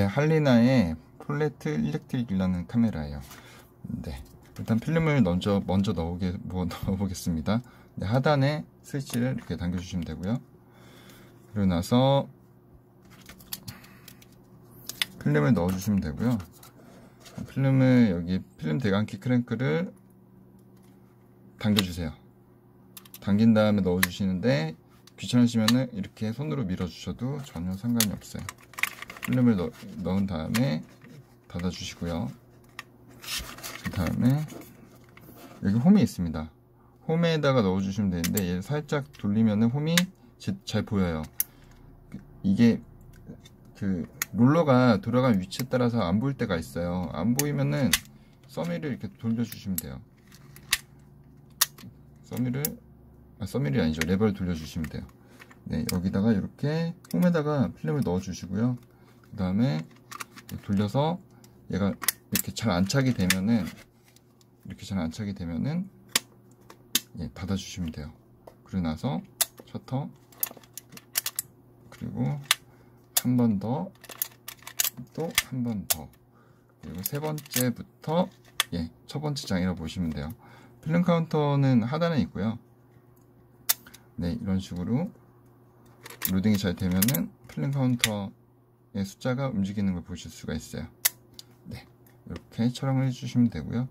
할리나의 폴레트 일렉트릭이라는 카메라예요. 네, 일단 필름을 먼저 넣어보겠습니다. 네, 하단에 스위치를 이렇게 당겨주시면 되고요. 그리고 나서 필름을 넣어주시면 되고요. 필름을 여기 필름 대감기 크랭크를 당겨주세요. 당긴 다음에 넣어주시는데 귀찮으시면은 이렇게 손으로 밀어주셔도 전혀 상관이 없어요. 필름을 넣은 다음에 닫아주시고요. 그 다음에 여기 홈이 있습니다. 홈에다가 넣어주시면 되는데 얘 살짝 돌리면은 홈이 잘 보여요. 이게 그 롤러가 돌아간 위치에 따라서 안 보일 때가 있어요. 안 보이면은 써미를 이렇게 돌려주시면 돼요. 써미를 아니죠. 레버를 돌려주시면 돼요. 네, 여기다가 이렇게 홈에다가 필름을 넣어주시고요. 그 다음에 돌려서 얘가 이렇게 잘 안착이 되면은 예, 닫아주시면 돼요. 그리고 나서 셔터, 그리고 한 번 더, 또 한 번 더, 그리고 세 번째부터 예, 첫 번째 장이라고 보시면 돼요. 필름 카운터는 하단에 있고요. 네, 이런 식으로 로딩이 잘 되면은 필름 카운터의 숫자가 움직이는 걸 보실 수가 있어요. 네, 이렇게 촬영을 해주시면 되고요.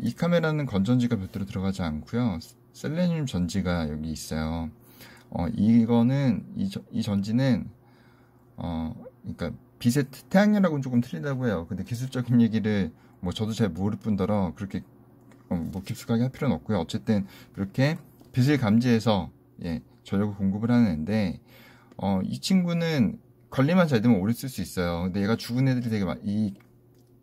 이 카메라는 건전지가 별도로 들어가지 않고요. 셀레늄 전지가 여기 있어요. 이거는 이 전지는 그러니까 빛의 태양열하고는 조금 틀리다고 해요. 근데 기술적인 얘기를 뭐 저도 잘 모를 뿐더러 그렇게 뭐 깊숙하게 할 필요는 없고요. 어쨌든 그렇게 빛을 감지해서 예, 전력을 공급을 하는 애인데 이 친구는 관리만 잘 되면 오래 쓸 수 있어요. 근데 얘가 죽은 애들이 되게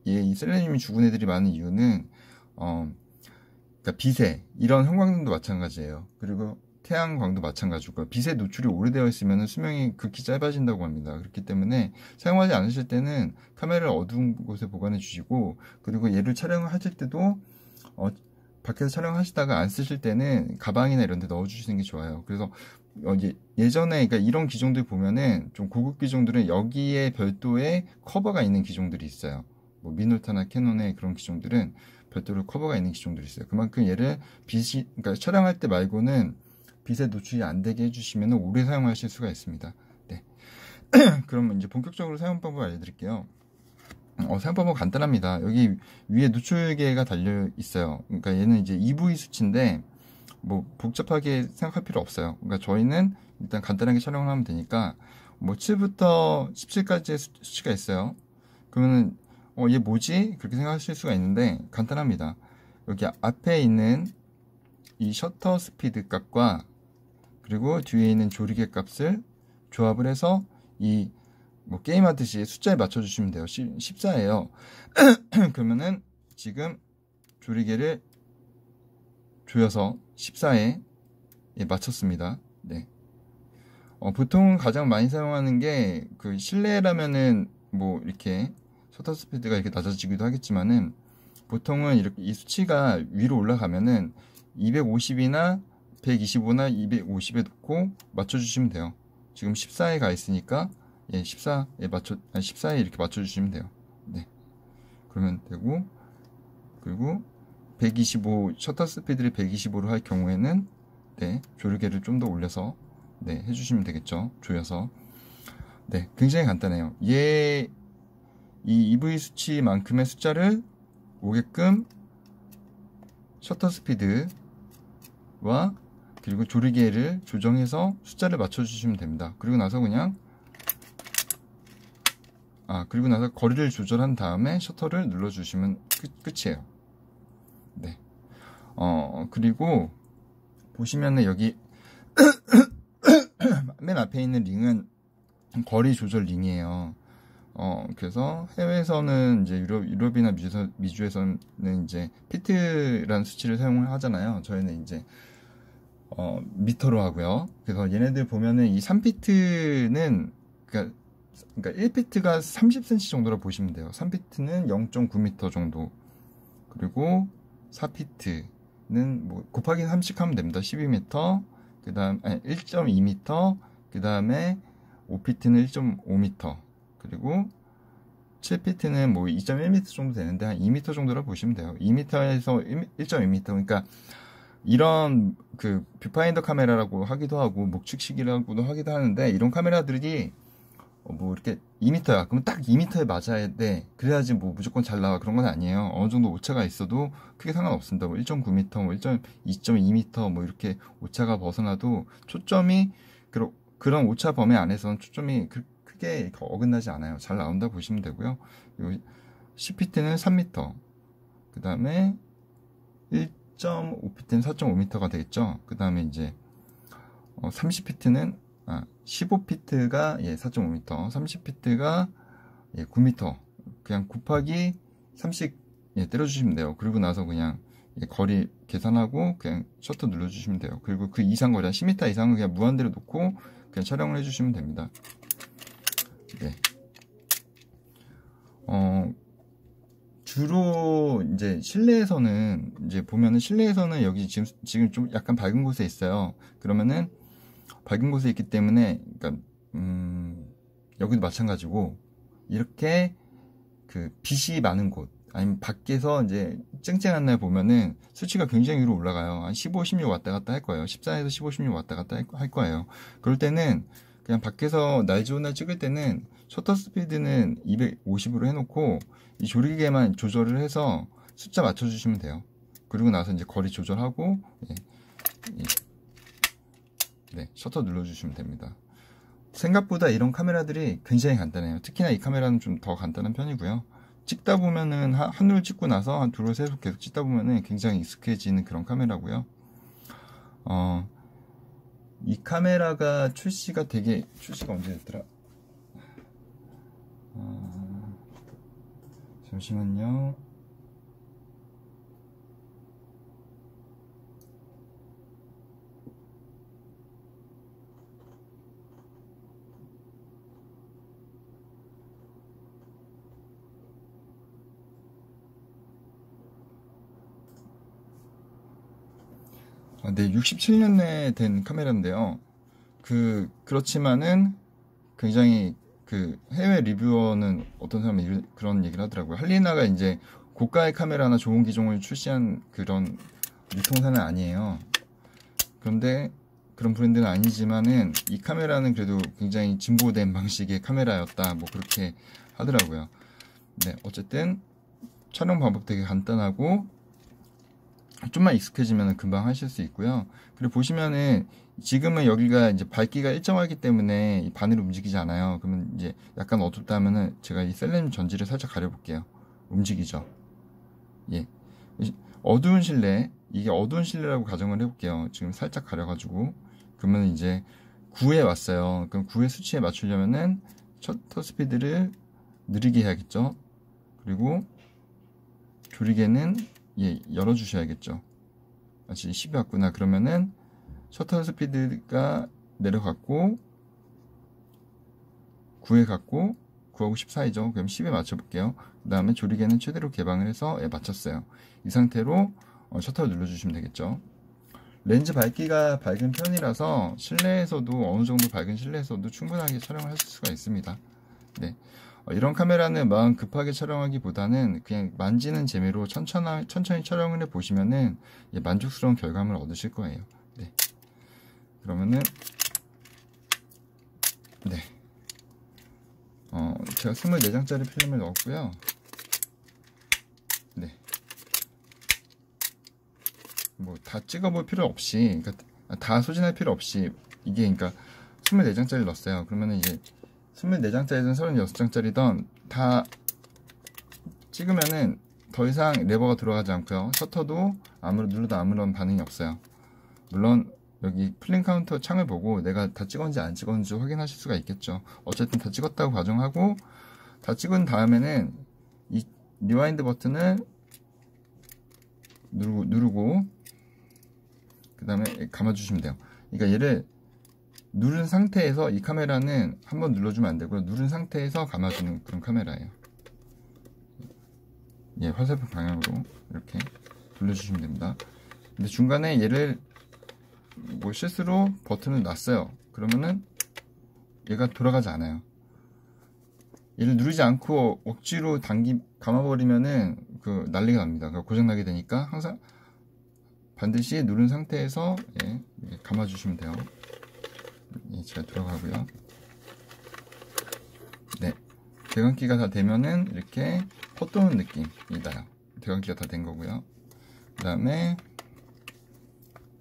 이 셀레늄이 죽은 애들이 많은 이유는 그러니까 빛에 이런 형광등도 마찬가지예요. 그리고 태양광도 마찬가지고 빛에 노출이 오래되어 있으면 수명이 극히 짧아진다고 합니다. 그렇기 때문에 사용하지 않으실 때는 카메라를 어두운 곳에 보관해 주시고, 그리고 얘를 촬영하실 때도 밖에서 촬영하시다가 안 쓰실 때는 가방이나 이런 데 넣어 주시는 게 좋아요. 그래서 예전에 그러니까 이런 기종들 보면은 좀 고급 기종들은 여기에 별도의 커버가 있는 기종들이 있어요. 뭐 미놀타나 캐논의 그런 기종들은 별도로 커버가 있는 기종들이 있어요. 그만큼 얘를 그러니까 촬영할 때 말고는 빛에 노출이 안 되게 해주시면 오래 사용하실 수가 있습니다. 네. 그러면 이제 본격적으로 사용 방법 알려드릴게요. 사용 방법 간단합니다. 여기 위에 노출계가 달려 있어요. 그러니까 얘는 이제 EV 수치인데 뭐 복잡하게 생각할 필요 없어요. 그러니까 저희는 일단 간단하게 촬영을 하면 되니까 뭐 7부터 17까지의 수치가 있어요. 그러면은 얘 뭐지? 그렇게 생각하실 수가 있는데 간단합니다. 여기 앞에 있는 이 셔터 스피드 값과 그리고 뒤에 있는 조리개 값을 조합을 해서 이 뭐 게임하듯이 숫자에 맞춰주시면 돼요. 14예요. 그러면은 지금 조리개를 조여서 14에 맞췄습니다. 네. 보통 가장 많이 사용하는 게 그 실내라면은 뭐 이렇게 셔터 스피드가 이렇게 낮아지기도 하겠지만은 보통은 이렇게 이 수치가 위로 올라가면은 250이나 125나 250에 놓고 맞춰주시면 돼요. 지금 14에 가 있으니까 예, 14에 이렇게 맞춰주시면 돼요. 네. 그러면 되고, 그리고 125 셔터 스피드를 125로 할 경우에는 네, 조르개를 좀 더 올려서 네, 해주시면 되겠죠. 조여서. 네, 굉장히 간단해요. 이 EV 수치만큼의 숫자를 오게끔 셔터 스피드와 그리고 조리개를 조정해서 숫자를 맞춰주시면 됩니다. 그리고 나서 거리를 조절한 다음에 셔터를 눌러주시면 끝이에요. 네. 그리고 보시면은 여기 맨 앞에 있는 링은 거리 조절 링이에요. 그래서 해외에서는 이제 유럽이나 미주에서는 이제 피트라는 수치를 사용을 하잖아요. 저희는 이제 미터로 하고요. 그래서 얘네들 보면은 이 3피트는 그러니까 1피트가 30cm 정도라 보시면 돼요. 3피트는 0.9m 정도. 그리고 4피트는 뭐 곱하기 30 하면 됩니다. 12m. 그다음 1.2m. 그다음에 5피트는 1.5m. 그리고 7피트는 뭐 2.1m 정도 되는데 한 2m 정도라 보시면 돼요. 2m에서 1.2m. 그러니까 이런 그 뷰파인더 카메라라고 하기도 하고 목축식이라고도 하기도 하는데, 이런 카메라들이 뭐 이렇게 2m야. 그럼 딱 2m에 맞아야 돼. 그래야지 뭐 무조건 잘 나와. 그런 건 아니에요. 어느 정도 오차가 있어도 크게 상관없습니다. 뭐 1.9m, 뭐 2.2m 뭐 이렇게 오차가 벗어나도 초점이 그런 오차 범위 안에서는 초점이 크게 어긋나지 않아요. 잘 나온다 보시면 되고요. 10피트는 3m. 그 다음에 1.5피트는 4.5m가 되겠죠. 그 다음에 이제 30피트는 15피트가 4.5m, 30피트가 9m. 그냥 곱하기 30 때려주시면 돼요. 그리고 나서 그냥 거리 계산하고 그냥 셔터 눌러주시면 돼요. 그리고 그 이상 거리, 한 10m 이상은 그냥 무한대로 놓고 그냥 촬영을 해주시면 됩니다. 네. 주로 이제 실내에서는 이제 보면은 실내에서는 여기 지금 좀 약간 밝은 곳에 있어요. 그러면은 밝은 곳에 있기 때문에, 그러니까 여기도 마찬가지고 이렇게 그 빛이 많은 곳, 아니면 밖에서 이제 쨍쨍한 날 보면은 수치가 굉장히 위로 올라가요. 한 15, 16 왔다 갔다 할 거예요. 14에서 15, 16 왔다 갔다 할 거예요. 그럴 때는 그냥 밖에서 날 좋은 날 찍을 때는 셔터 스피드는 250으로 해놓고 이 조리개만 조절을 해서 숫자 맞춰주시면 돼요. 그리고 나서 이제 거리 조절하고 셔터 눌러주시면 됩니다. 생각보다 이런 카메라들이 굉장히 간단해요. 특히나 이 카메라는 좀 더 간단한 편이고요. 찍다 보면은 한눈 찍고 나서 한 두루 세로 계속 찍다 보면은 굉장히 익숙해지는 그런 카메라고요. 이 카메라가 출시가 언제 됐더라? 잠시만요. 네, 67년에 된 카메라인데요. 그렇지만은 굉장히 해외 리뷰어는 어떤 사람이 그런 얘기를 하더라고요. 할리나가 이제 고가의 카메라나 좋은 기종을 출시한 그런 유통사는 아니에요. 그런데 그런 브랜드는 아니지만은 이 카메라는 그래도 굉장히 진보된 방식의 카메라였다, 뭐 그렇게 하더라고요. 네, 어쨌든 촬영 방법 되게 간단하고 좀만 익숙해지면 금방 하실 수 있고요. 그리고 보시면은 지금은 여기가 이제 밝기가 일정하기 때문에 바늘이 움직이지 않아요. 그러면 이제 약간 어둡다 하면은 제가 이 셀렌 전지를 살짝 가려볼게요. 움직이죠. 어두운 실내, 이게 어두운 실내라고 가정을 해볼게요. 지금 살짝 가려가지고 그러면 이제 9에 왔어요. 그럼 9의 수치에 맞추려면은 셔터 스피드를 느리게 해야겠죠. 그리고 조리개는 열어주셔야겠죠. 마치 10이 왔구나. 그러면은 셔터 스피드가 내려갔고 9에 갔고 9하고 10 사이죠. 그럼 10에 맞춰볼게요. 그 다음에 조리개는 최대로 개방을 해서 맞췄어요. 이 상태로 셔터를 눌러주시면 되겠죠. 렌즈 밝기가 밝은 편이라서 실내에서도 어느 정도 밝은 실내에서도 충분하게 촬영을 하실 수가 있습니다. 네. 이런 카메라는 마음 급하게 촬영하기보다는 그냥 만지는 재미로 천천히 촬영을 해보시면은 만족스러운 결과물을 얻으실 거예요. 네. 그러면은 제가 24장짜리 필름을 넣었고요. 네. 뭐 다 찍어볼 필요 없이, 그러니까 다 소진할 필요 없이 이게 그러니까 24장짜리 넣었어요. 그러면은 이제 24장짜리든 36장짜리든 다 찍으면은 더 이상 레버가 들어가지 않고요. 셔터도 눌러도 아무런 반응이 없어요. 물론 여기 필름 카운터 창을 보고 내가 다 찍었는지 안 찍었는지 확인하실 수가 있겠죠. 어쨌든 다 찍었다고 가정하고 다 찍은 다음에는 이 리와인드 버튼을 누르고 그 다음에 감아주시면 돼요. 그러니까 얘를 누른 상태에서 이 카메라는 한번 눌러주면 안 되고요. 누른 상태에서 감아주는 그런 카메라예요. 화살표 방향으로 이렇게 돌려주시면 됩니다. 근데 중간에 얘를 뭐 실수로 버튼을 놨어요. 그러면은 얘가 돌아가지 않아요. 얘를 누르지 않고 억지로 감아버리면은 그 난리가 납니다. 고장나게 되니까 항상 반드시 누른 상태에서 예, 감아주시면 돼요. 예, 잘 들어가고요. 네, 대감기가 다 되면은 이렇게 헛도는 느낌이 나요. 대감기가 다 된 거고요. 그 다음에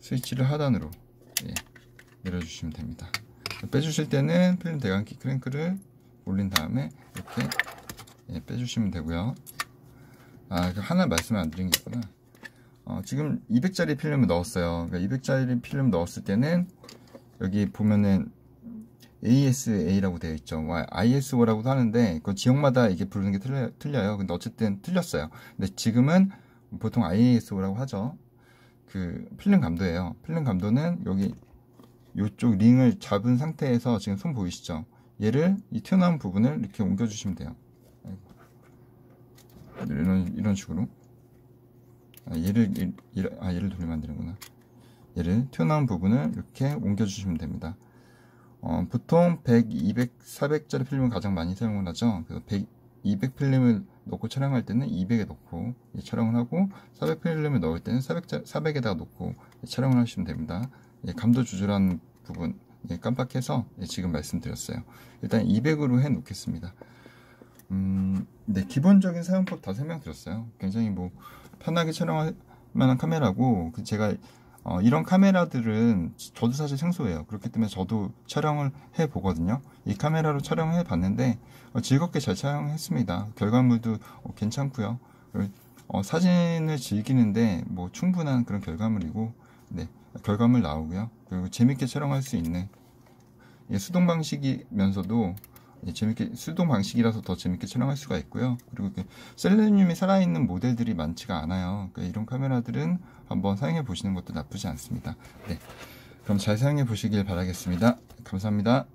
스위치를 하단으로 예, 내려주시면 됩니다. 빼주실 때는 필름 대감기 크랭크를 올린 다음에 이렇게 예, 빼주시면 되고요. 아, 하나 말씀을 안 드린 게 있구나. 지금 200짜리 필름을 넣었어요. 그러니까 200짜리 필름 넣었을 때는 여기 보면은 ASA라고 되어 있죠. ISO라고도 하는데 그건 지역마다 이게 부르는 게 틀려요. 근데 어쨌든 틀렸어요. 근데 지금은 보통 ISO라고 하죠. 그 필름 감도예요. 필름 감도는 여기 이쪽 링을 잡은 상태에서 지금 손 보이시죠? 얘를 이 튀어나온 부분을 이렇게 옮겨주시면 돼요. 이런 식으로. 얘를 돌리면 안 되는구나. 얘를 튀어나온 부분을 이렇게 옮겨주시면 됩니다. 보통 100, 200, 400짜리 필름을 가장 많이 사용을 하죠. 그래서 200 필름을 넣고 촬영할 때는 200에 넣고 촬영을 하고 400 필름을 넣을 때는 400에다가 넣고 촬영을 하시면 됩니다. 감도 조절하는 부분 깜빡해서 지금 말씀드렸어요. 일단 200으로 해 놓겠습니다. 네, 기본적인 사용법 다 설명드렸어요. 굉장히 뭐 편하게 촬영할 만한 카메라고 제가 이런 카메라들은 저도 사실 생소해요. 그렇기 때문에 저도 촬영을 해 보거든요. 이 카메라로 촬영을 해 봤는데 즐겁게 잘 촬영했습니다. 결과물도 괜찮고요. 사진을 즐기는데 뭐 충분한 그런 결과물이고, 네, 결과물 나오고요. 그리고 재밌게 촬영할 수 있는 수동 방식이면서도 수동 방식이라서 더 재밌게 촬영할 수가 있고요. 그리고 셀레늄이 살아있는 모델들이 많지가 않아요. 그러니까 이런 카메라들은 한번 사용해 보시는 것도 나쁘지 않습니다. 네, 그럼 잘 사용해 보시길 바라겠습니다. 감사합니다.